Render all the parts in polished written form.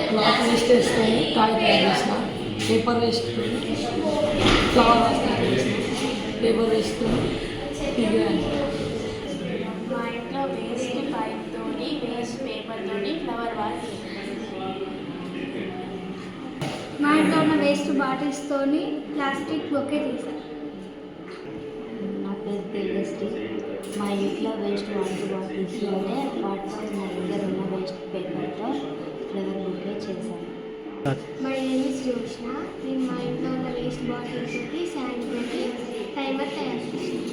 Cloth waste వేసుకొని toy తయారు చేసిన, పేపర్ వేస్ట్ ఫ్లవర్ వాస్ తయారు చేసిన, పేపర్ వేస్ట్ ఫిగర్. మా ఇంట్లో వేస్ట్ పైప్తో వేస్ట్ పేపర్తో ఫ్లవర్ వాస్. మా ఇంట్లో ఉన్న వేస్ట్ బాటిల్స్తో ప్లాస్టిక్ బొకే తీసాను. నా పేరు తేజస్వి. మా ఇంట్లో వేస్ట్ వాటర్ బాటిల్స్లోనే వాటితో నా దగ్గర ఉన్న వేస్ట్ పేపర్తో ఫ్లవర్ బొకే చేశాను. My name is Joshna. నేను మా ఇంట్లో ఉన్న వేస్ట్ బాటిల్స్ శాండ్ పెట్టి టైమర్ తయారు చేసాను.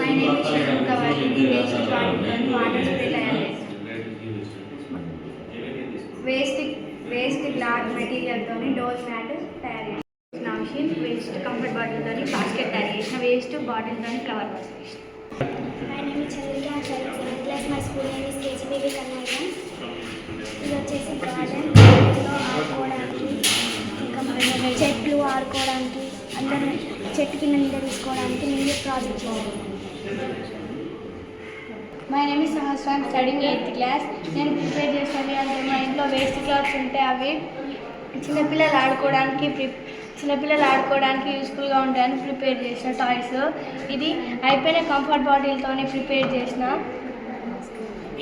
My name is Shakuntala. ఇది వేస్ట్ బాటిల్తో వాటర్ స్ప్రే తయారు చేశాను. వేస్ట్ క్లాత్ మెటీరియల్తో డోర్ మ్యాట్ తయారు చేసిన మిషన్. వేస్ట్ కంఫర్ట్ బాటిల్తో బాస్కెట్ తయారు చేసిన. వేస్ట్ బాటిల్తో ఫ్లవర్ వాస్ చేసిన. My name is Chandrika. Seventh class. My school name is KGBV conversion. ఇది వచ్చేసి గార్డెన్లో ఆడుకోవడానికి, ఇంకా చెట్లు ఆడుకోవడానికి, అందరూ చెట్టు కింద నీడ తీసుకోవడానికి నేను ప్రాజెక్ట్ చేశాను. My name is Sahasra. I'm studying 8th class. నేను ప్రిపేర్ చేసేది అంటే మా ఇంట్లో వేస్ట్ క్లాత్స్ ఉంటే అవి చిన్నపిల్లలు ఆడుకోవడానికి యూస్ఫుల్గా ఉంటాయని ప్రిపేర్ చేసిన టాయ్స్. ఇది అయిపోయిన కంఫర్ట్ బాటిల్తో ప్రిపేర్ చేసిన.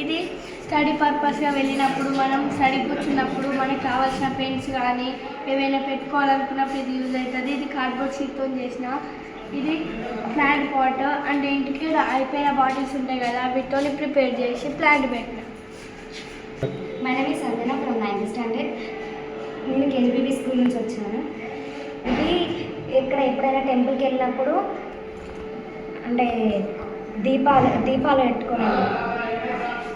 ఇది స్టడీ పర్పస్గా వెళ్ళినప్పుడు, మనం స్టడీ కూర్చున్నప్పుడు మనకు కావాల్సిన పెన్స్ కానీ ఏవైనా పెట్టుకోవాలనుకున్నప్పుడు ఇది యూజ్ అవుతుంది. ఇది కార్డ్బోర్డ్ షీట్తో చేసిన. ఇది ప్లాంట్ పాట్ అండ్ ఇంటికి అయిపోయిన బాటిల్స్ ఉంటాయి కదా, వీటితో ప్రిపేర్ చేసి ప్లాంట్ పెట్టిన. My name is Sanjana from 9th standard. నేను కేజీబీవీ స్కూల్ నుంచి వచ్చాను. ఇది ఎప్పుడైనా టెంపుల్కి వెళ్ళినప్పుడు అంటే దీపాలు పెట్టుకున్నాను.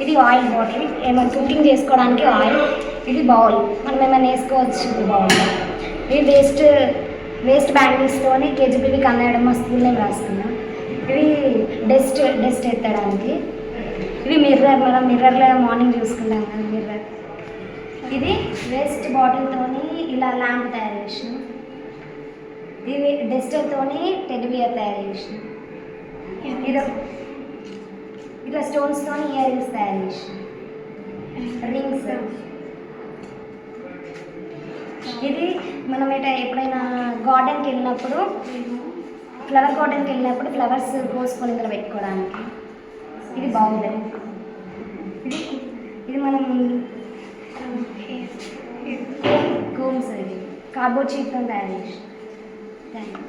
ఇది ఆయిల్ బాటిల్, ఏమైనా కుకింగ్ చేసుకోవడానికి ఆయిల్. ఇది బౌల్, మనం ఏమైనా వేసుకోవచ్చు బౌల్. ఇది వేస్ట్ బ్యాంగిల్స్తోని కేజీబీవీ కన్నయ్యడం మా స్కూల్ నేమ్ రాసుకున్నాం. ఇవి డస్ట్ ఎత్తడానికి. ఇవి మిర్రర్, మనం మిర్రర్లో మార్నింగ్ చూసుకుంటాం కదా మిర్రర్. ఇది వేస్ట్ బాటిల్తో ఇలా ల్యాంప్ తయారు చేసినాం. ఇది డస్టర్తో టెడ్డీ బియర్ తయారు చేసినాం. ఇది ఇట్లా స్టోన్స్తో ఇయర్ రింగ్స్ తయారు చేసినాం, రింగ్స్. ఇది మనం ఎప్పుడైనా గార్డెన్కి వెళ్ళినప్పుడు, ఫ్లవర్ గార్డెన్కి వెళ్ళినప్పుడు ఫ్లవర్స్ కోసుకొని ఇందులో పెట్టుకోవడానికి. ఇది బాగుంది. ఇది మనం కోమ్స్, ఇది కార్డ్బోర్డ్ షీట్తో తయారు చేసి. Thank you.